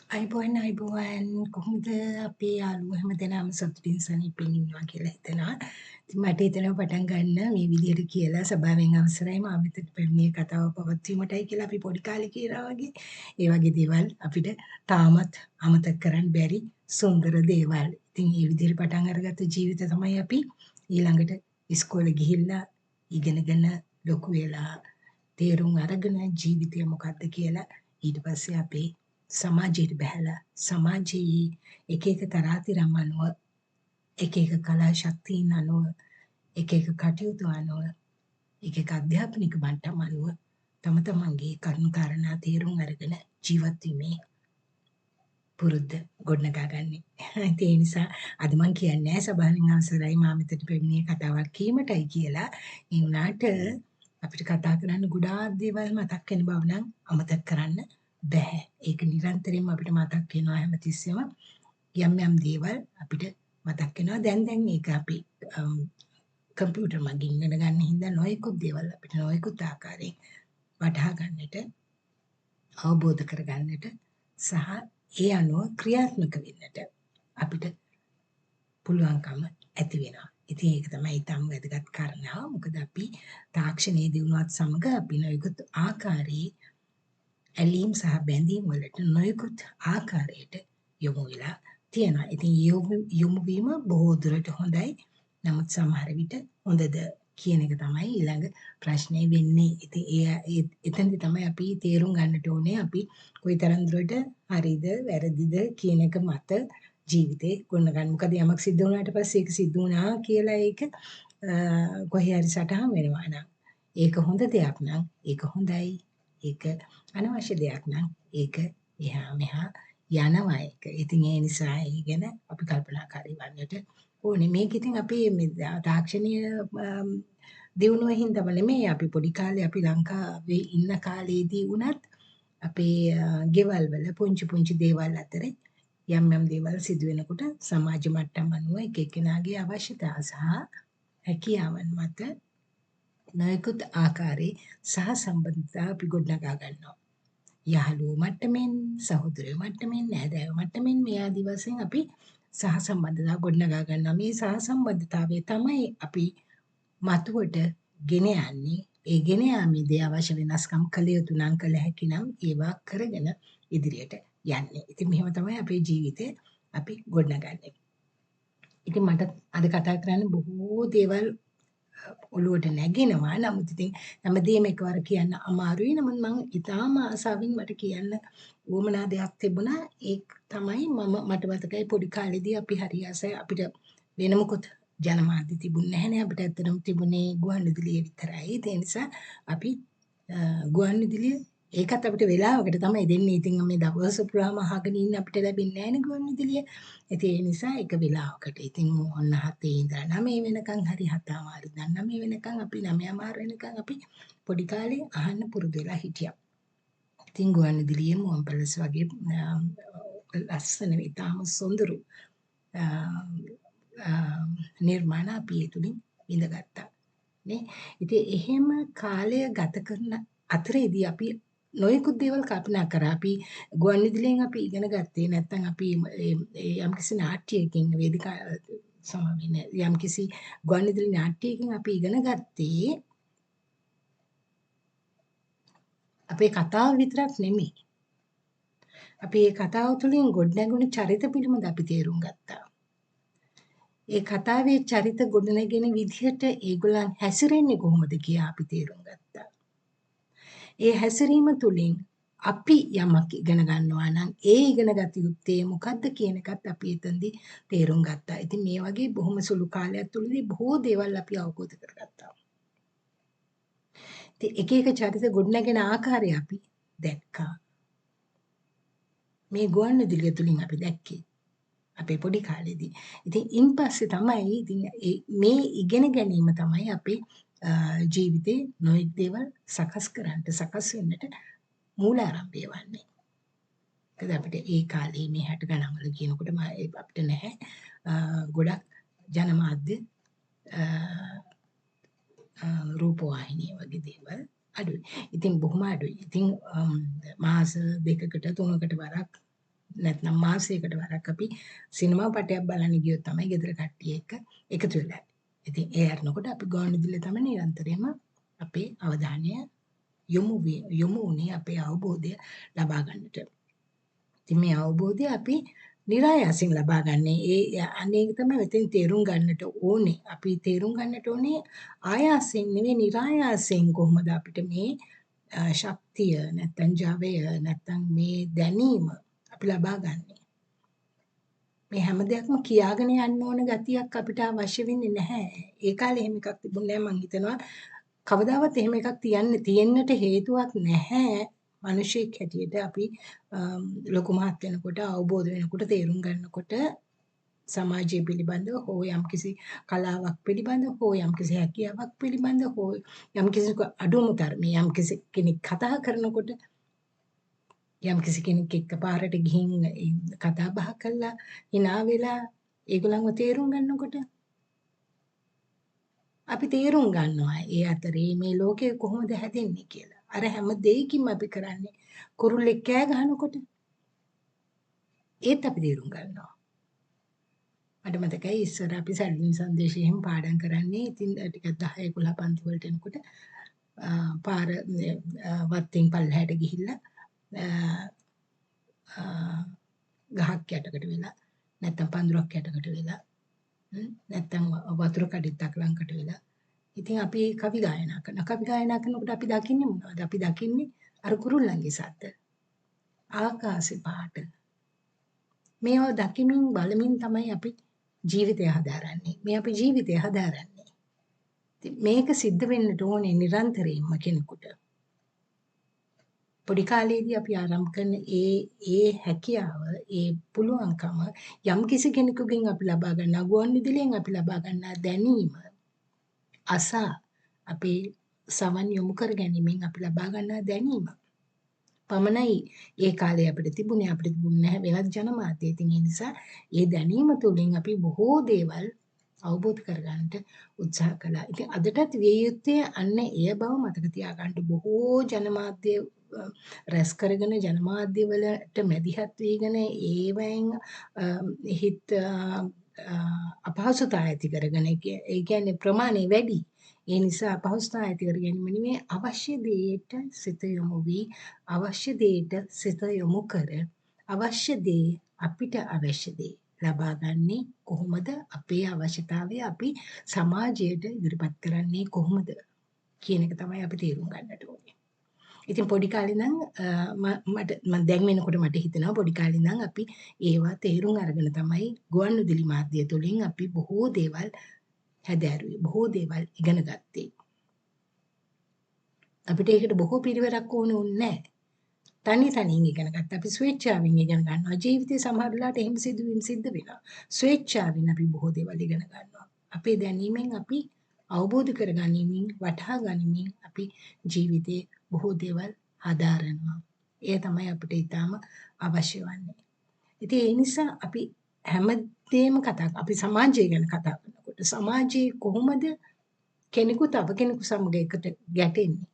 අයිබෝන් කොහොමද අපේ යාළුවෝ හැමදෙනාම සතුටින් සනීපෙන් ඉන්නවා කියලා හිතනවා. ඉතින් මට හිතෙනවා පටන් ගන්න මේ විදිහට කියලා සභාවෙන් අවසරයි මා මෙතන පැමිණිය කතාව පවත්වීමටයි කියලා අපි පොඩි කාලේ කියලා වගේ. ඒ වගේ දේවල් අපිට තාමත් අමතක කරන්න බැරි සුන්දර දේවල්. ඉතින් මේ විදිහට පටන් අරගත්ත ජීවිත තමයි අපි ඊළඟට ඉස්කෝලේ ගිහිල්ලා ඉගෙනගෙන ලොකු වෙලා තේරුම් අරගෙන ජීවිතය මොකක්ද කියලා ඊට පස්සේ අපේ සමාජයට බැහැලා සමාජයේ එක එක තරාතිරම් අනුව එක එක කලා ශක්තියින් අනුව එක එක කටයුතු අනුව එක එක අධ්‍යාපනික මට්ටම් අනුව තම තමන්ගේ කරුණු කාරණා තේරුම් අරගෙන ජීවත් වීමේ පුරුද්ද ගොඩනගා ගන්නේ. ඒ නිසා අද මම කියන්නේ නැහැ සභාවෙන් අවසරයි මා මෙතන පැමිණියේ කතාවක් කීමටයි කියලා. ඒ වුණාට අපිට කතා කරන්න ගොඩාක් දේවල් මතක් වෙන බව නම් අමතක කරන්න බෑ. ඒක නිරන්තරයෙන්ම අපිට මතක් වෙනවා හැමතිස්සෙම යම් යම් දේවල් අපිට මතක් වෙනවා. දැන් ඒක අපි කම්පියුටර් මගින් ඉගෙන ගන්න හින්දා නොයෙකුත් දේවල් අපිට නොයෙකුත් ආකාරයෙන් වටහා ගන්නට අවබෝධ කරගන්නට සහ ඒ අනුව ක්‍රියාත්මක වෙන්නට අපිට පුළුවන්කම ඇති වෙනවා. ඉතින් ඒක තමයි ඊටම වැදගත් කාරණාව. මොකද අපි තාක්ෂණයේ දියුණුවත් සමග අපි නොයෙකුත් ආකාරයේ ඇලීම් සහ බැඳීම් වලට නොයෙකුත් ආකාරයට යොමු වෙලා තියෙනවා. ඉතින් යොමු වීම බොහෝ දුරට හොඳයි. නමුත් සමහර විට හොඳද කියන එක තමයි ඊළඟ ප්‍රශ්නේ වෙන්නේ. ඉතින් එතනදි තමයි අපි තේරුම් ගන්නට ඕනේ අපි කොයිතරම් දුරට හරිද වැරදිද කියන එක මත ජීවිතේ ගොඩනගන්න. මොකද යමක් සිද්ධ වුණාට පස්සේ ඒක සිද්ධ වුණා කියලා ඒක කොහේ හරි සටහන් වෙනවා නම් ඒක හොඳ දෙයක් නම් ඒක හොඳයි. ඒක අනවශ්‍ය දෙයක් නම් ඒක එහා මෙහා යනවා ඒක. ඉතින් ඒ නිසා ඒ ගැන අපි කල්පනාකාරී වන්නට ඕනේ. මේක ඉතින් අපි තාක්ෂණීය දියුණුව හින්දාම නෙමෙයි අපි පොඩි කාලේ අපි ලංකාවේ ඉන්න කාලේදී වුණත් අපේ ගෙවල් වල පුංචි පුංචි දේවල් අතරේ යම් යම් දේවල් සිදු වෙනකොට සමාජ මට්ටම් අනුව එක එක්කෙනාගේ අවශ්‍යතා සහ හැකියාවන් මත නොයෙකුත් ආකාරයේ සහසම්බන්ධතා අපි ගොඩනගා ගන්නවා. යහළුවෝ මට්ටමින්, සහෝදරයෝ මට්ටමින්, නෑදෑයෝ මට්ටමින් මේ ආදි වශයෙන් අපි සහසම්බන්ධතා ගොඩනගා ගන්නවා. මේ සහසම්බන්ධතාවය තමයි අපි මතුවට ගෙන යන්නේ. ඒ ගෙන යාමේදී අවශ්‍ය වෙනස්කම් කළ යුතු නම් කළ හැකි නම් ඒවා කරගෙන ඉදිරියට යන්නේ. ඉතින් මෙහෙම තමයි අපේ ජීවිතේ අපි ගොඩනගන්නේ. ඉතින් මට අද කතා කරන්න බොහෝ දේවල් ඔළුවට නැගෙනවා. නමුත් ඉතින් හැමදේම එකවර කියන්න අමාරුයි. නමුත් මම ඉතාම ආසාවෙන් මට කියන්න උවමනා දෙයක් තිබුණා. ඒක තමයි මට මතකයි පොඩි කාලේදී අපි හරි ආසයි අපිට වෙන මොකුත් ජනමාධ්‍ය තිබුණේ නැහැනේ. අපිට ඇත්තටම තිබුණේ ගුවන්විදුලිය විතරයි. ඒ නිසා අපි ගුවන්විදුලිය ඒකත් අපිට වෙලාවකට තමයි දෙන්නේ. ඉතින් මේ දවස පුරාම අහගෙන ඉන්න අපිට ලැබෙන්නේ නැහැනේ ගුවන්විදුලිය. ඉතින් ඒ නිසා එක වෙලාවකට. ඉතින් ඔන්න 7 ඉඳලා 9 වෙනකන් හරි 7:00 ඉඳන් 9 වෙනකන් අපි 9:00 වෙනකන් අපි පොඩි කාලේ අහන්න පුරුදු වෙලා හිටියා. ඉතින් ගුවන්විදුලියේ මුවන් පැලස වගේ ලස්සන ඉතාම සොඳුරු නිර්මාණ අපි ඒ තුලින් විඳගත්තා. නේ? ඉතින් එහෙම කාලය ගත කරන අතරේදී අපි නොයෙකුත් දේවල් කල්පනා කරා. අපි ගුවන්විදුලියෙන් අපි ඉගෙන ගත්තේ නැත්නම් අපි යම්කිසි නාට්‍යයකින් වේදිකා සමවෙන්නේ යම්කිසි ගුවන්විදුලි නාට්‍යයකින් අපි ඉගෙන ගත්තේ අපේ කතාව විතරක් නෙමෙයි. අපි ඒ කතාව තුළින් ගොඩනැගුණු චරිත පිළිබඳ අපි තේරුම් ගත්තා. ඒ කතාවේ චරිත ගොඩනැගෙන විදිහට ඒගොල්ලන් හැසිරෙන්නේ කොහොමද කියලා අපි තේරුම් ගත්තා. ඒ හැසිරීම තුළින් අපි යමක් ඉගෙන ගන්නවා නම් ඒ ඉගෙන ගත යුත්තේ මොකද්ද කියන එකත් අපි එතනදී තේරුම් ගත්තා. ඉතින් මේ වගේ බොහොම සුළු කාලයක් තුළදී බොහෝ දේවල් අපි අවබෝධ කරගත්තා. ඉතින් එක එක චරිත ගොඩනැගෙන ආකාරය අපි දැක්කා. මේ ගුවන්විදුලිය තුලින් අපි දැක්කේ අපේ පොඩි කාලේදී. ඉතින් ඉන්පස්සේ තමයි ඉතින් මේ ඉගෙන ගැනීම තමයි අපේ ජීවිතේ නොයෙක් දේවල් සකස් වෙන්නට මූලාරම්භය වන්නේ. මොකද අපිට ඒ කාලේ මේ 60 ගණන් වල කියනකොට අපිට නැහැ ගොඩක් ජනමාධ්‍ය රූපවාහිනිය වගේ දේවල් අඩුයි. ඉතින් බොහොම අඩුයි. ඉතින් මාස 2කට 3කට වරක් නැත්නම් මාසයකට වරක් අපි සිනමා පටයක් බලන්න ගියොත් තමයි ගෙදර කට්ටිය එක්ක එකතු වෙලා. ඉතින් ඒ අරනකොට අපි ගුවන්විදුලිය තමයි නිරන්තරයෙන්ම අපේ අවධානය යොමු වුණේ අපේ අවබෝධය ලබා ගන්නට. ඉතින් මේ අවබෝධය අපි નિરાයාසයෙන් ලබා ගන්න. අනේක තමයි මෙතෙන් තේරුම් ගන්නට ඕනේ. අපි තේරුම් ගන්නට ඕනේ ආයාසයෙන් නෙවෙයි નિરાයාසයෙන් කොහොමද අපිට මේ ශක්තිය නැත්තම් ජවය නැත්තම් මේ දැනීම අපි ලබා ගන්නෙ. මේ හැම දෙයක්ම කියාගෙන යන්න ඕන ගතියක් අපිට අවශ්‍ය වෙන්නේ නැහැ. ඒ කාලේ එහෙම එකක් තිබුණේ නැහැ මං හිතනවා. කවදාවත් එහෙම එකක් තියෙන්නට හේතුවක් නැහැ. මිනිසෙක් හැටියට අපි ලොකු මහත් වෙනකොට අවබෝධ වෙනකොට තේරුම් ගන්නකොට සමාජය පිළිබඳව හෝ යම්කිසි කලාවක් පිළිබඳව හෝ යම්කිසි හැකියාවක් පිළිබඳව හෝ යම්කිසි අඩුම තරමේ යම්කිසි කෙනෙක් කතා කරනකොට යම්කිසි කෙනෙක් එක්ක පාරට ගිහින් කතා බහ කළා hina වෙලා ඒගොල්ලන්ව තේරුම් ගන්නකොට අපි තේරුම් ගන්නවා ඒ අතරේ මේ ලෝකය කොහොමද හැදෙන්නේ කියලා. අර හැම දෙයකින්ම අපි කරන්නේ කුරුල්ලෙක් කෑ ගහනකොට ඒත් අපි තේරුම් ගන්නවා. මට මතකයි ඉස්සර අපි සැලුන් සංදේශයෙන් පාඩම් කරන්නේ. ඉතින් ටිකක් 10 11 පන්ති වලට එනකොට පාර වත්තෙන් පල්ලහැට ගිහිල්ලා ගහක් යටකට වෙලා නැත්තම් පඳුරක් යටකට වෙලා නැත්තම් වතුර කඩਿੱත්තක් ළඟකට වෙලා ඉතින් අපි කවි ගායනා කරනවා. කවි ගායනා කරනකොට අපි දකින්නේ මොනවද? අපි දකින්නේ අර කුරුල්ලන්ගේ සද්ද. ආකාශේ පාට. මේවා දකිමින් බලමින් තමයි අපි ජීවිතය හදාරන්නේ. මේ අපි ජීවිතය හදාරන්නේ. මේක සිද්ධ වෙන්නට ඕනේ නිරන්තරයෙන්ම කෙනෙකුට. පොඩි කාලේදී අපි ආරම්භ කරන ඒ හැකියාව, ඒ පුළුවන්කම යම් කිසි කෙනෙකුගෙන් අපි ලබා ගන්නා ගුවන්විදුලියෙන් අපි ලබා ගන්නා දැනීම අසා අපි සමන් යොමු කර ගැනීමෙන් අපි ලබා ගන්නා දැනීම පමණයි ඒ කාලේ අපිට තිබුණේ නැහැ වෙනත් ජනමාධ්‍ය. ඉතින් ඒ නිසා ඒ දැනීම තුළින් අපි බොහෝ දේවල් අවබෝධ කරගන්නට උත්සාහ කළා. ඉතින් අදටත් විය යුත්තේ අන්න එය බව මතක තියාගන්න. බොහෝ ජනමාධ්‍ය රැස් කරගෙන ජනමාධ්‍ය වලට මැදිහත් වීගෙන ඒවෙන් හිත අපහසුතාව ඇති කරගෙන ඒ කියන්නේ ප්‍රමාණය වැඩි. ඒ නිසා අපහසුතාව ඇති කර ගැනීම නෙමෙයි අවශ්‍ය දෙයට සිත යොමු වී අවශ්‍ය දෙයට සිත යොමු කර අවශ්‍ය දේ අපිට අවශ්‍ය දේ ලබා ගන්නේ කොහොමද? අපේ අවශ්‍යතාවය අපි සමාජයට ඉදිරිපත් කරන්නේ කොහොමද කියන එක තමයි අපි තේරුම් ගන්නට ඕනේ. ඉතින් පොඩි කාලේ නම් මම දැන් වෙනකොට මට හිතෙනවා පොඩි කාලේ නම් අපි ඒවා තේරුම් අරගෙන තමයි ගුවන්විදුලි මාධ්‍ය තුලින් අපි බොහෝ දේවල් හැදෑරුවේ. බොහෝ දේවල් ඉගෙන ගත්තේ. අපිට ඒකට බොහෝ පිරිවරක් ඕනේ නැහැ. තනියෙන් ඉගෙන ගත්තා. අපි ස්වේච්ඡාවෙන් ඉගෙන ගන්නවා. ජීවිතේ සමහර වෙලාවට එහෙම සිද්ධ වෙනවා. ස්වේච්ඡාවෙන් අපි බොහෝ දේවල් ඉගෙන ගන්නවා. අපේ දැනීමෙන් අපි අවබෝධ කරගනිමින් වටහා ගනිමින් අපි ජීවිතේ බොහෝ දේවල් හදාරනවා. ඒ තමයි අපිට ඊටාම අවශ්‍ය වන්නේ. ඉතින් ඒ නිසා අපි හැමදේම අපි සමාජය ගැන කතා කරනකොට සමාජයේ කොහොමද කෙනෙකු තව කෙනෙකු සමග එකට ගැටෙන්නේ?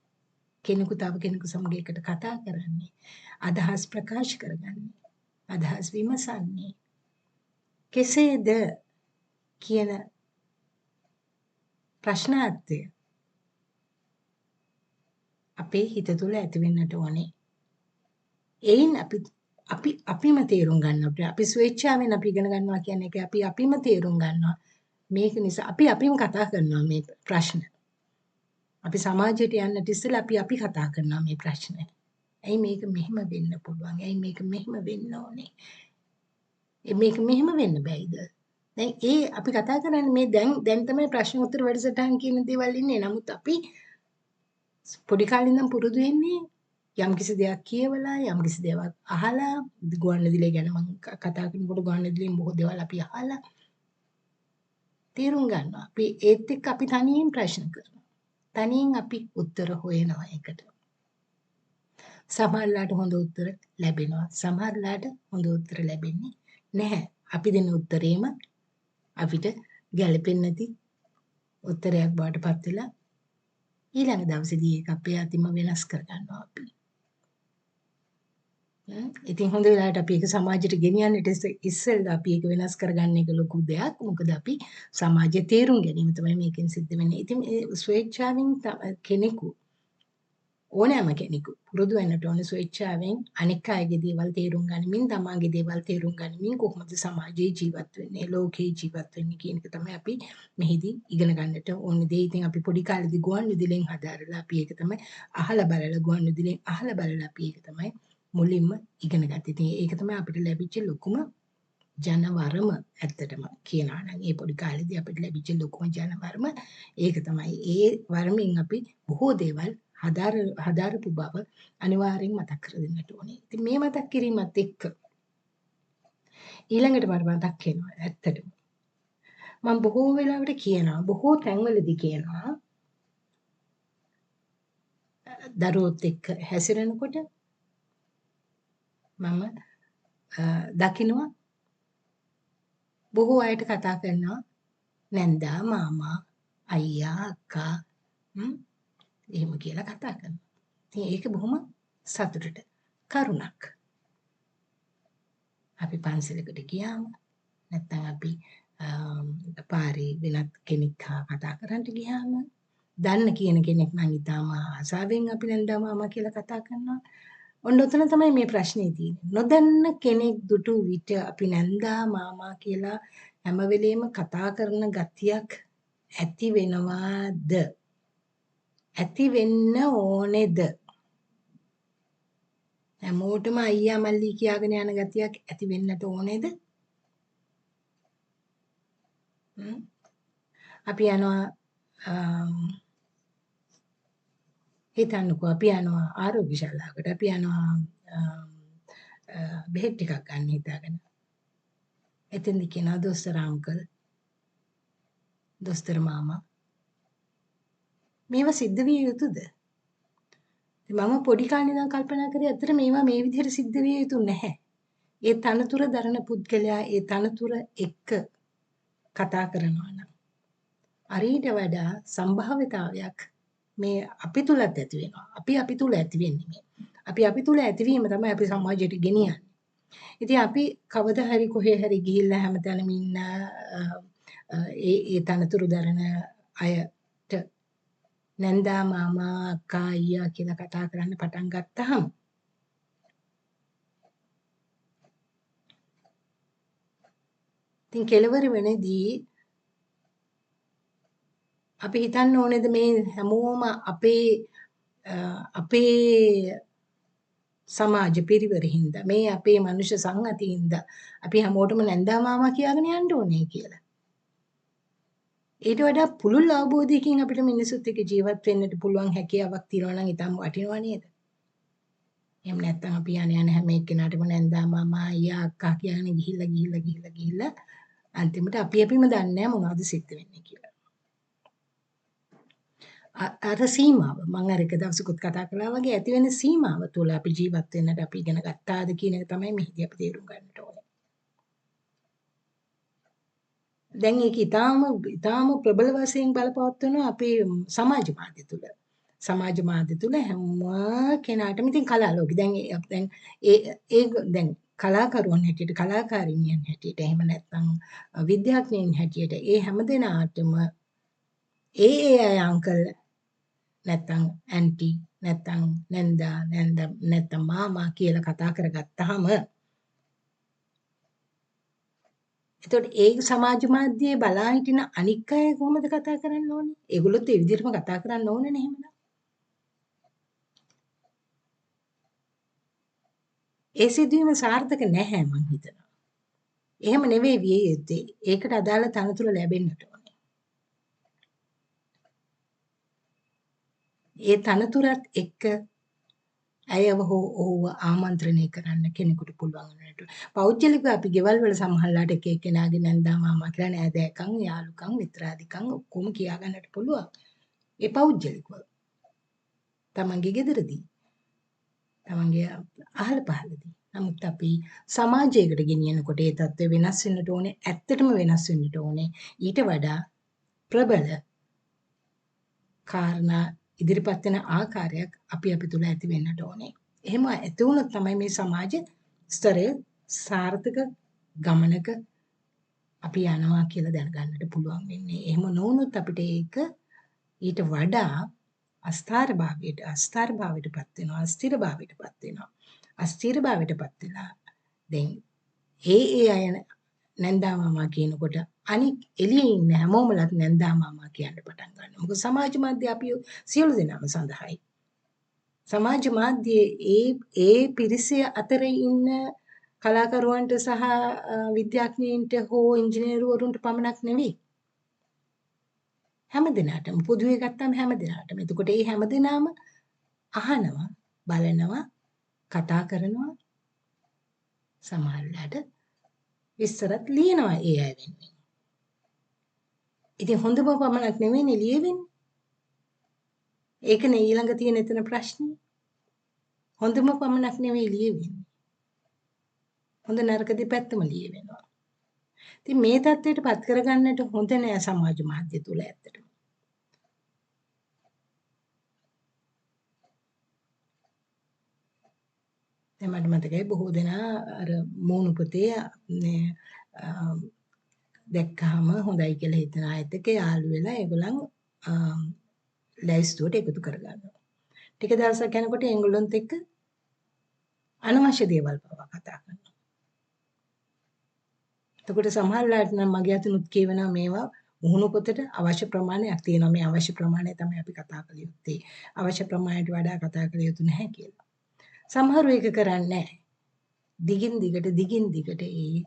කෙනෙකු තව කෙනෙකු සමග එකට කතා කරන්නේ, අදහස් ප්‍රකාශ කරගන්නේ, අදහස් විමසන්නේ කෙසේද කියන ප්‍රශ්නාර්ථය අපේ හිත තුළ ඇති වෙන්නට ඕනේ. එයින් අපිම තේරුම් ගන්නවා. අපි ස්වේච්ඡාවෙන් අපි ඉගෙන ගන්නවා කියන්නේ ඒක අපිම තේරුම් ගන්නවා. මේක නිසා අපිම කතා කරනවා මේ ප්‍රශ්න. අපි සමාජයට යන්නට ඉස්සෙල්ලා අපි කතා කරනවා මේ ප්‍රශ්න. ඇයි මේක මෙහෙම වෙන්න පුළුවන්? ඇයි මේක මෙහෙම වෙන්න ඕනේ? මේක මෙහෙම වෙන්න බැයිද? දැන් අපි කතා කරන්නේ මේ දැන් තමයි ප්‍රශ්න උත්තර වැඩසටහන් කියන දේවල් ඉන්නේ. නමුත් අපි පොඩි කාලේ ඉඳන් පුරුදු වෙන්නේ යම්කිසි දෙයක් කියවලා යම්කිසි දේවල් අහලා ගුවන්විදුලිය ගැන මම කතා කරනකොට ගුවන්විදුලියෙන් බොහෝ දේවල් අපි අහලා තේරුම් ගන්නවා. අපි ඒත් එක්ක අපි තනියෙන් ප්‍රශ්න කරනවා. තනියෙන් අපි උත්තර හොයනවා ඒකට. සමහරලාට හොඳ උත්තර ලැබෙනවා. සමහරලාට හොඳ උත්තර ලැබෙන්නේ නැහැ. අපි දෙන උත්තරේම අපිට ගැළපෙන්නේ නැති උත්තරයක් බවට පත් වෙලා ඊළඟ දවසේදී ඒක අපේ අතින්ම වෙනස් කර ගන්නවා අපි. ඉතින් හොඳ වෙලාවට අපි ඒක සමාජයට ගෙනියන්නට ඉස්සෙල්ලා අපි ඒක වෙනස් කරගන්න එක ලොකු දෙයක්. මොකද අපි සමාජයේ තේරුම් ගැනීම තමයි මේකෙන් සිද්ධ වෙන්නේ. ඉතින් ඒ ස්වේච්ඡාවෙන් කෙනෙකු ඕනෑම කෙනෙකු පුරුදු වෙන්නට ඕනේ ස්වේච්ඡාවෙන් අනික් අයගේ දේවල් තේරුම් ගනිමින් තමන්ගේ දේවල් තේරුම් ගනිමින් කොහොමද සමාජයේ ජීවත් වෙන්නේ ලෝකේ ජීවත් වෙන්නේ කියන එක තමයි අපි මෙහිදී ඉගෙන ගන්නට ඕනේ දේ. ඉතින් අපි පොඩි කාලේදී ගුවන් විදුලියෙන් හදාරලා අපි ඒක තමයි අහලා බලලා ගුවන් විදුලියෙන් අහලා බලලා අපි ඒක තමයි මුලින්ම ඉගෙන ගත්තේ. ඉතින් ඒක තමයි අපිට ලැබිච්ච ලොකුම ජනවරම ඇත්තටම කියනවා නම් ඒ පොඩි කාලේදී අපිට ලැබිච්ච ලොකුම ජනවරම ඒක තමයි. ඒ වරමින් අපි බොහෝ දේවල් හදාරපු බව අනිවාර්යෙන් මතක් කර දෙන්නට ඕනේ. ඉතින් මේ මතක් කිරීමත් එක්ක ඊළඟට මට මතක් වෙනවා ඇත්තටම. මම බොහෝ වෙලාවට කියනවා බොහෝ තැන්වලදී කියනවා දරුවොත් එක්ක හැසිරෙනකොට මම දකිනවා බොහෝ අයට කතා කරනවා නැන්දා මාමා අයියා අක්කා එහෙම කියලා කතා කරනවා. ඉතින් ඒක බොහොම සතුටට කරුණක්. අපි පන්සලකට ගියාම නැත්නම් අපි පාරේ වෙනත් කෙනෙක් හා කතා කරන්න ගියාම දන්න කියන කෙනෙක් නම් ඊටම ආසාවෙන් අපි නැන්දා මාමා කියලා කතා කරනවා. ඔන්න ඔතන තමයි මේ ප්‍රශ්නේ තියෙන්නේ. නොදන්න කෙනෙක් දුටු විට අපි නැන්දා මාමා කියලා හැම වෙලෙම කතා කරන ගතියක් ඇති වෙනවාද? ඇති වෙන්න ඕනේද? හැමෝටම අයියා මල්ලි කියාගෙන යන ගතියක් ඇති වෙන්නට ඕනේද? අපි යනවා හිතන්නකෝ අපි යනවා ආරෝග්‍ය ශාලාවකට අපි යනවා බෙහෙත් ටිකක් ගන්න හිතාගෙන. එතෙන්දි කියනවා දොස්තර අංකල් දොස්තර මාමා මේවා සිද්ධ විය යුතුද? මම පොඩි කාලේ ඉඳන් කල්පනා කරේ අතර මේවා මේ විදිහට සිද්ධ විය යුතු නැහැ. ඒ තනතුර දරන පුද්ගලයා ඒ තනතුර එක්ක කතා කරනවා නම් අරීට වඩා සම්භාවිතාවයක් මේ අපි තුලත් ඇති වෙනවා. අපි තුල ඇති වෙන්නේ මේ. අපි තුල ඇතිවීම තමයි අපි සමාජයට ගෙනියන්නේ. ඉතින් අපි කවදා හරි කොහේ හරි ගිහිල්ලා හැමතැනම ඉන්න ඒ තනතුරු දරන අයට නැන්දා මාමා අක්කා අයියා කියලා කතා කරන්න පටන් ගත්තාම ඉතින් කෙලවර වෙනදී අපි හිතන්න ඕනේද මේ හැමෝම අපේ සමාජ පිරිවරින්ද මේ අපේ මනුෂ්‍ය සංහතියින්ද අපි හැමෝටම නැන්දා මාමා කියාගෙන යන්න ඕනේ කියලා. ඊට වඩා පුළුල් අවබෝධයකින් අපිට මිනිසුත් එක්ක ජීවත් වෙන්නට පුළුවන් හැකියාවක් තියෙනවා නම් ඊටම වටිනවා නේද? එහෙම නැත්නම් අපි යන හැම එක්කෙනාටම නැන්දා මාමා අයියා අක්කා කියලානේ ගිහිල්ලා අන්තිමට අපිම දන්නේ නැහැ මොනවද සිද්ධ වෙන්නේ කියලා. අර සීමාව මම අර එක දවසකුත් කතා කළා වගේ ඇති වෙන සීමාව තුළ අපි ජීවත් වෙන්නට අපි ඉගෙන ගත්තාද කියන එක තමයි මෙහිදී අපි තේරුම් ගන්නට ඕනේ. දැන් ඒක ඊටාම ප්‍රබල වශයෙන් බලපවත්වනවා අපේ සමාජ මාධ්‍ය තුළ. සමාජ මාධ්‍ය තුළ හැම කෙනාටම ඉතින් කලා ලෝකේ දැන් දැන් කලාකරුවන් හැටියට කලාකාරිනියන් හැටියට එහෙම නැත්නම් විද්‍යාඥයින් හැටියට ඒ හැම දෙනාටම ඒ අය අංකල් නැත්නම් ඇන්ටි නැත්නම් නැන්දා නැත්නම් මාමා කියලා කතා කරගත්තාම එතකොට ඒ සමාජ මාධ්‍යයේ බලා හිටින අනික් අය කොහොමද කතා කරන්න ඕනේ? ඒගොල්ලොත් ඒ විදිහටම කතා කරන්න ඕනේ නේ එහෙමනම්. ඒ සිදුවීම සාර්ථක නැහැ මං හිතනවා. එහෙම නෙවෙයි විය යුත්තේ. ඒකට අදාළ තනතුර ලැබෙන්නට ඕනේ. ඒ තනතුරත් එක්ක ඇයව ඔහුව ආමන්ත්‍රණය කරන්න කෙනෙකුට පුළුවන් වෙනට. පෞද්ගලිකව අපි ගෙවල් වල සමහරලාට එක එක්කෙනාගේ නැන්දා මාමා කියලා නෑදෑකම්, යාළුකම්, මිත්‍රාදිකම් ඔක්කොම කියා ගන්නට පුළුවන්. ඒ පෞද්ගලිකව. තමන්ගේ ගෙදරදී. තමන්ගේ අහල පහලදී. නමුත් අපි සමාජයකට ගෙනියනකොට ඒ තත්ත්වය වෙනස් වෙන්නට ඕනේ. ඇත්තටම වෙනස් වෙන්නට ඕනේ. ඊට වඩා ප්‍රබල කාරණා ඉදිරිපත් වෙන ආකාරයක් අපි තුල ඇති වෙන්නට ඕනේ. එහෙම ඇති වුණොත් තමයි මේ සමාජ ස්තරය සාර්ථක ගමනක අපි යනවා කියලා දැනගන්නට පුළුවන් වෙන්නේ. එහෙම නොවුනොත් අපිට ඒක ඊට වඩා අස්ථාරභාවයටපත් වෙනවා, අස්ථිරභාවයටපත් වෙනවා. අස්ථිරභාවයටපත් වෙලා දැන් ඒ අය නැන්දා මාමා කියනකොට අනික් එළියේ ඉන්න හැමෝමලත් නැන්දා මාමා කියන්න පටන් ගන්නවා. මොකද සමාජ මාධ්‍ය අපි සියලු දෙනාම සඳහායි. සමාජ මාධ්‍යයේ ඒ පිරිස අතරේ ඉන්න කලාකරුවන්ට සහ විද්‍යාඥයින්ට හෝ ඉංජිනේරුවරුන්ට පමණක් නෙවෙයි. හැම දිනාටම පොදුවේ ගත්තාම හැම දිනාටම. එතකොට මේ හැම දිනාම අහනවා, බලනවා, කතා කරනවා, සමහරවිට විස්තරත් ලියනවා ඒ අය වෙනුවෙන්. ඉතින් හොඳම පමණක් නෙවෙයිනේ ලියවෙන්නේ. ඒකනේ ඊළඟ තියෙන එතන ප්‍රශ්නේ. හොඳම පමණක් නෙවෙයි ලියවෙන්නේ. හොඳ නරක දෙපැත්තම ලියවෙනවා. ඉතින් මේ தത്വයට පත් කරගන්නට හොඳ නෑ සමාජ මාධ්‍ය තුල ඇත්තටම. දැන් මට මතකයි බොහෝ දෙනා අර මූණු පොතේ දැක්කහම හොඳයි කියලා හිතන අයත් එක්ක යාළු වෙලා ඒගොල්ලන් ලැයිස්තුවට එකතු කරගන්නවා. ටික දවසක් යනකොට ඒගොල්ලොන්ත් එක්ක අනවශ්‍ය දේවල් පවා කතා කරනවා. එතකොට සමහරවිට නම් මගේ අතිනුත් කියවෙනවා මේවා මුහුණු පොතට අවශ්‍ය ප්‍රමාණයක් තියෙනවා. මේ අවශ්‍ය ප්‍රමාණය තමයි අපි කතා කළ යුත්තේ. අවශ්‍ය ප්‍රමාණයට වඩා කතා කළ යුතු නැහැ කියලා. සමහරව ඒක කරන්නේ නැහැ. දිගින් දිගට ඒ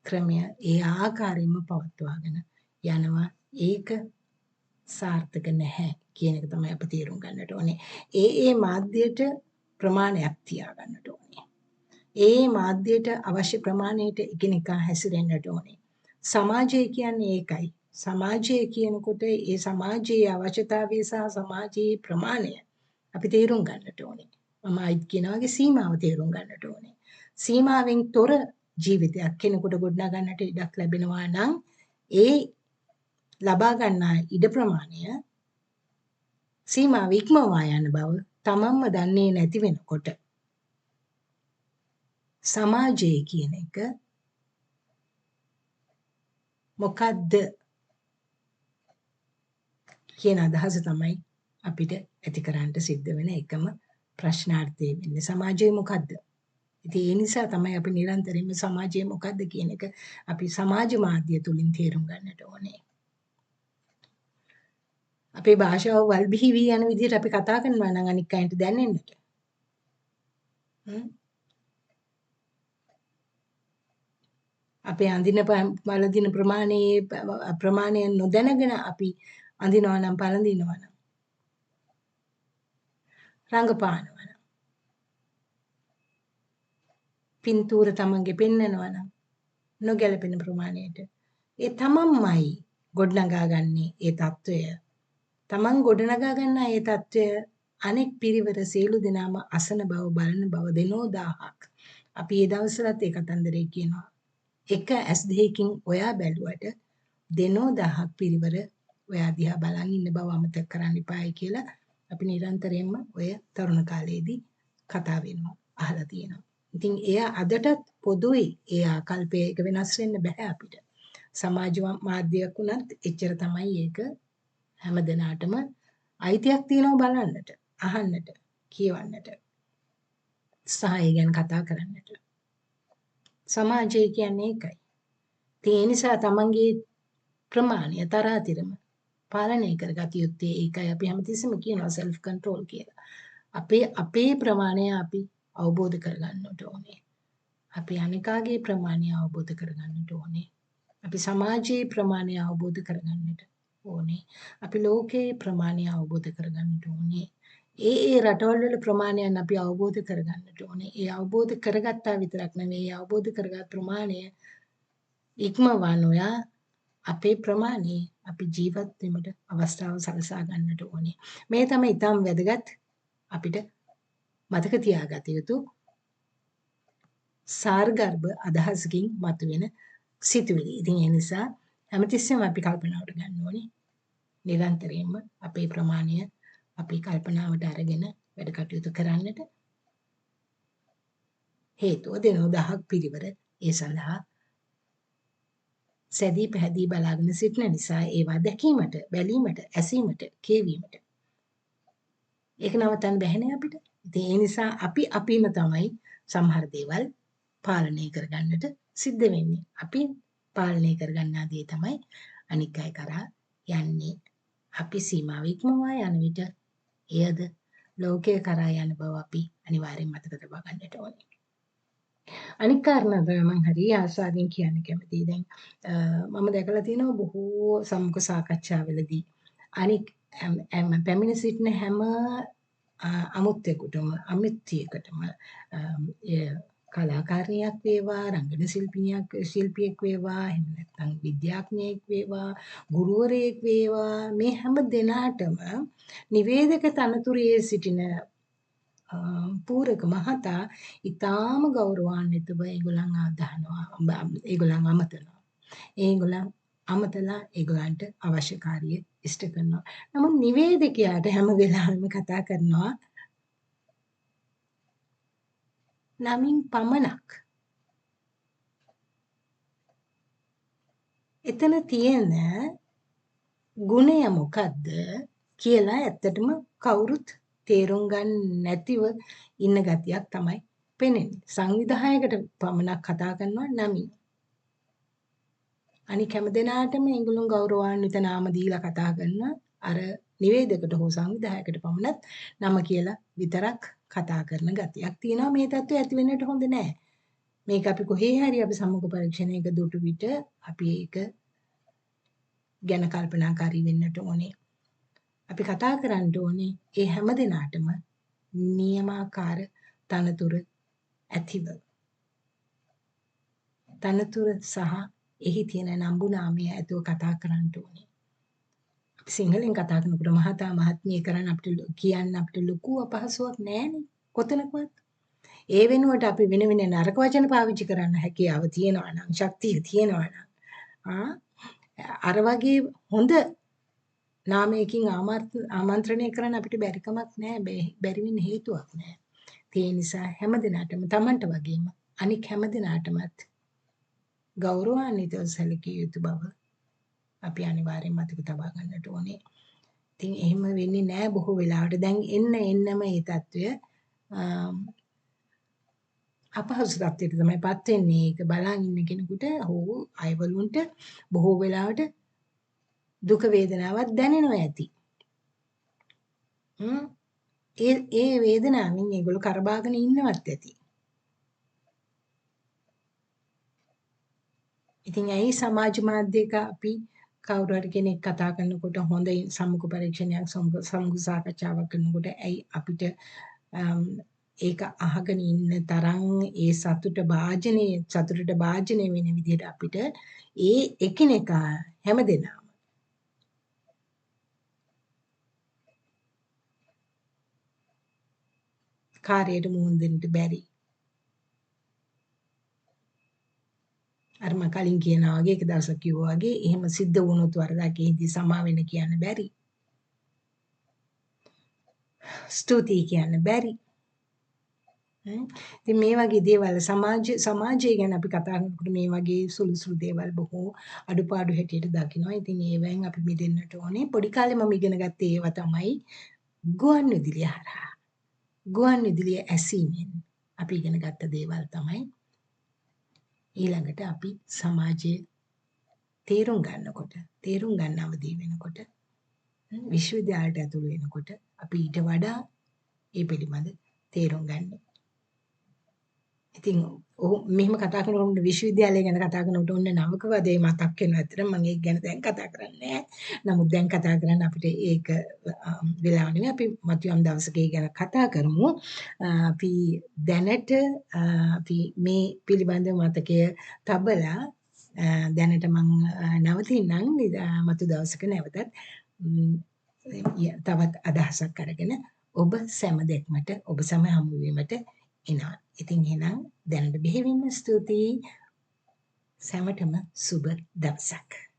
ක්‍රමය ඒ ආකාරයෙන්ම පවත්වාගෙන යනවා. ඒක සාර්ථක නැහැ කියන එක තමයි අපි තේරුම් ගන්නට ඕනේ. ඒ මාධ්‍යයට ප්‍රමාණයක් තියාගන්නට ඕනේ. ඒ මාධ්‍යයට අවශ්‍ය ප්‍රමාණයට එකිනෙකා හැසිරෙන්නට ඕනේ. සමාජය කියන්නේ ඒකයි. සමාජය කියනකොට ඒ සමාජයේ අවශ්‍යතාවය සහ සමාජයේ ප්‍රමාණය අපි තේරුම් ගන්නට ඕනේ. මම අයිත් කියන වගේ සීමාව තේරුම් ගන්නට ඕනේ. සීමාවෙන් තොර ජීවිතයක් කෙනෙකුට ගොඩනගා ගන්නට ඉඩක් ලැබෙනවා නම් ඒ ලබා ගන්නා ඉඩ ප්‍රමාණය සීමාව ඉක්මවා යන බව තමන්ම දන්නේ නැති වෙනකොට සමාජය කියන එක මොකද්ද කියන අදහස තමයි අපිට ඇති කරන්න සිද්ධ වෙන එකම ප්‍රශ්නාර්ථය වෙන්නේ. සමාජය මොකද්ද? ඉතින් ඒ නිසා තමයි අපි නිරන්තරයෙන්ම සමාජය මොකද්ද කියන එක අපි සමාජ මාධ්‍ය තුලින් තේරුම් ගන්නට ඕනේ. අපේ භාෂාව වල්බිහි වී යන විදිහට අපි කතා කරනවා නම් අනික් අයට දැනෙන්නට. අපේ අඳින පළඳින ප්‍රමාණය නොදැනගෙන අපි අඳිනවා නම් පළඳිනවා නම් රංගපානවා නම් පින්තූර තමන්ගේ පෙන්නනවා නම් නොගැලපෙන ප්‍රමාණයට ඒ තමන්මයි ගොඩනගා ගන්නේ ඒ తত্ত্বය. තමන් ගොඩනගා ගන්නා ඒ తত্ত্বය අනෙක් පිරිවර සියලු දෙනාම අසන බව බලන බව දෙනෝ දාහක්. අපි ඒ දවස්වලත් ඒ කතන්දරේ කියනවා. එක ඇස් දෙකකින් ඔයා බැලුවට දෙනෝ දහක් පිරිවර ඔයා දිහා බලන් ඉන්න බව අමතක කරන්න එපායි කියලා අපි නිරන්තරයෙන්ම ඔය තරුණ කාලයේදී කතා වෙනවා අහලා තියෙනවා. ඉතින් එය අදටත් පොදුයි ඒ ආකල්පය එක වෙනස් වෙන්න බෑ අපිට. සමාජ මාධ්‍යයක් උනත් එච්චර තමයි ඒක හැම දිනාටම අයිතියක් තියෙනවා බලන්නට, අහන්නට, කියවන්නට, සහ ඒ ගැන කතා කරන්නට. සමාජය කියන්නේ ඒකයි. ඒ නිසා තමන්ගේ ප්‍රමාණය තරාතිරම පාලනය කරගත යුත්තේ ඒකයි. අපි හැමතිස්සෙම කියනවා self control කියලා. අපේ ප්‍රමාණය අපි අවබෝධ කරගන්නට ඕනේ. අපි අනිකාගේ ප්‍රමාණය අවබෝධ කරගන්නට ඕනේ. අපි සමාජයේ ප්‍රමාණය අවබෝධ කරගන්නට ඕනේ. අපි ලෝකයේ ප්‍රමාණය අවබෝධ කරගන්නට ඕනේ. ඒ රටවල් වල ප්‍රමාණයන් අපි අවබෝධ කරගන්නට ඕනේ. ඒ අවබෝධ කරගත්තා විතරක් නෙවෙයි අවබෝධ කරගත් ප්‍රමාණය ඉක්මවා නොයා අපේ ප්‍රමාණය අපි ජීවත් වෙන්නට අවස්ථාව සලසා ගන්නට ඕනේ. මේ තමයි ඊටම වැදගත් අපිට මතක තියාගත යුතු සාරගර්භ අදහසකින් මතුවෙන සිතුවිලි. ඉතින් ඒ නිසා හැමතිස්සෙම අපි කල්පනාවට ගන්න ඕනේ. නිරන්තරයෙන්ම අපේ ප්‍රමාණය අපි කල්පනාවට අරගෙන වැඩ කටයුතු කරන්නට හේතුව දෙනෝ 1000ක් පිරිවර ඒ සඳහා සැදී පැහැදී බලාගෙන සිටින නිසා ඒවා දැකීමට, බැලීමට, ඇසීමට, කියවීමට. ඒක නවත්තන්න බැහැනේ අපිට. ඉතින් ඒ නිසා අපිම තමයි සමහර දේවල් පාලනය කරගන්නට සිද්ධ වෙන්නේ. අපි පාලනය කරගන්නා දේ තමයි අනික් අය කරා යන්නේ. අපි සීමාව ඉක්මවා යන විට එයද ලෝකය කරා යන බව අපි අනිවාර්යෙන් මතක තබා ගන්නට ඕනේ. අනික් කාරණා තමයි මම හරි ආසාවෙන් කියන්න කැමතියි. දැන් මම දැකලා තියෙනවා බොහෝ සම්මුඛ සාකච්ඡාවලදී අනික් පැමිණ සිටින හැම අමුත්‍යයකටම කලාකාරියක් වේවා, රංගන ශිල්පියෙක් වේවා, එහෙම නැත්නම් විද්‍යාඥයෙක් වේවා, ගුරුවරයෙක් වේවා, මේ හැම දෙනාටම නිවේදක තනතුරේ සිටින පූරක මහතා ඊටාම ගෞරවාන්විතව ඒගොල්ලන් අදහනවා. ඒගොල්ලන් අමතනවා. ඒගොල්ලන් අමතලා ඒගොල්ලන්ට අවශ්‍ය කාර්ය ඉෂ්ට කරනවා. නමුත් නිවේදකයාට හැම වෙලාවෙම කතා කරනවා නමින් පමණක්. එතන තියෙන ගුණය මොකද්ද කියලා ඇත්තටම කවුරුත් තේරුම් ගන්න නැතිව ඉන්න ගතියක් තමයි පෙනෙන්නේ. සංවිධායකට පමණක් කතා කරනවා නමින්. අනික හැම දෙනාටම ඒගොල්ලෝ ගෞරවාන්විත නාම දීලා කතා කරන අර නිවේදකට හෝ සංවිධායකට පමණක් නම කියලා විතරක් කතා කරන ගතියක් තියෙනවා. මේ தত্ত্বය ඇති වෙන්නට හොඳ නැහැ. මේක අපි කොහේ හරි අපි සම්මුඛ පරීක්ෂණයක දුටු විට අපි ඒක ගැන කල්පනාකාරී වෙන්නට ඕනේ. අපි කතා කරන්න ඕනේ ඒ හැම දිනාටම නියමාකාර තනතුර ඇතිව. තනතුර සහ එහි තියෙන නම්බුනාමය ඇතුව කතා කරන්න ඕනේ. අපි සිංහලෙන් කතා කරනකොට මහතා මහත්මිය කරන්න කියන්න අපිට ලොකු අපහසුයක් නැහැනේ කොතනකවත්. ඒ වෙනුවට අපි වෙන වෙන නරක වචන පාවිච්චි කරන්න හැකියාව තියෙනවා නම්, ශක්තිය තියෙනවා නම් අර වගේ හොඳ නාමයකින් ආමන්ත්‍රණය කරන්න අපිට බැරි කමක් නැහැ. බැරි වෙන්න හේතුවක් නැහැ. ඒ නිසා හැම දිනටම Tamanට වගේම අනික් හැම දිනටමත් ගෞරවාන්විතව සැලකිය යුතු බව අපි අනිවාර්යෙන් මතක තබා ගන්නට ඕනේ. ඉතින් එහෙම වෙන්නේ නැහැ බොහෝ වෙලාවට. දැන් එන්නම මේ தত্ত্বය අපහසු තත්ත්වයට තමයිපත් වෙන්නේ. ඒක බලන් ඉන්න කෙනෙකුට හෝ අයවලුන්ට බොහෝ වෙලාවට දුක වේදනාවක් දැනෙනවා ඇති. ඒ වේදනාවෙන් ඒගොල්ලෝ කරබාගෙන ඉන්නවත් ඇති. ඉතින් ඇයි සමාජ මාධ්‍යයක අපි කවුරු හරි කෙනෙක් කතා කරනකොට හොඳ සම්මුඛ පරීක්ෂණයක් සම්මුඛ සාකච්ඡාවක් කරනකොට ඇයි අපිට ඒක අහගෙන ඉන්න තරම් ඒ සතුටට භාජනය වෙන විදිහට අපිට ඒ එකිනෙකා හැමදෙනාම කාර්යයට මුහුණ දෙන්න බැරි. අර මම කලින් කියනා වගේ එක දවසක් කිව්වා වගේ එහෙම සිද්ධ වුණොත් වරදක් එහිදී සමා වෙන්න කියන්න බැරි. ස්තුතියි කියන්න බැරි. ඉතින් මේ වගේ දේවල් සමාජය ගැන අපි කතා කරනකොට මේ වගේ සුළු දේවල් බොහෝ අඩුපාඩු හැටියට දකිනවා. ඉතින් ඒවෙන් අපි මිදෙන්නට ඕනේ. පොඩි කාලේ මම ඉගෙන ගත්තේ ඒවා තමයි ගුවන් විදුලිය හරහා. ගුවන් විදුලිය ඇසීමෙන් අපි ඉගෙන ගත්ත දේවල් තමයි ඊළඟට අපි සමාජයේ තේරුම් ගන්න අවදී වෙනකොට විශ්වවිද්‍යාලයට ඇතුළු වෙනකොට අපි ඊට වඩා ඒ පිළිබඳ තේරුම් ගන්න. ඉතින් මෙහෙම කතා කරනකොට විශ්වවිද්‍යාලය ගැන කතා කරනකොට ඔන්න නවක වදේ මතක් වෙනවා. ඇත්තටම මම ඒක ගැන දැන් කතා කරන්නේ නැහැ. නමුත් දැන් කතා කරන්න අපිට ඒක වෙලාව නෙමෙයි. අපි මතියම් දවසක ඒ ගැන කතා කරමු. අපි දැනට අපි මේ පිළිබඳ මතකය තබලා දැනට මම නවතින්නම්. මතු දවසක නැවතත් තවත් අදහසක් අරගෙන ඔබ සැම දැක්මට ඔබ සැම හමු වීමට එනවා. ඉතින් එහෙනම් දැනට බෙහෙවින්ම ස්තුතියි. සැමටම සුබ දවසක්.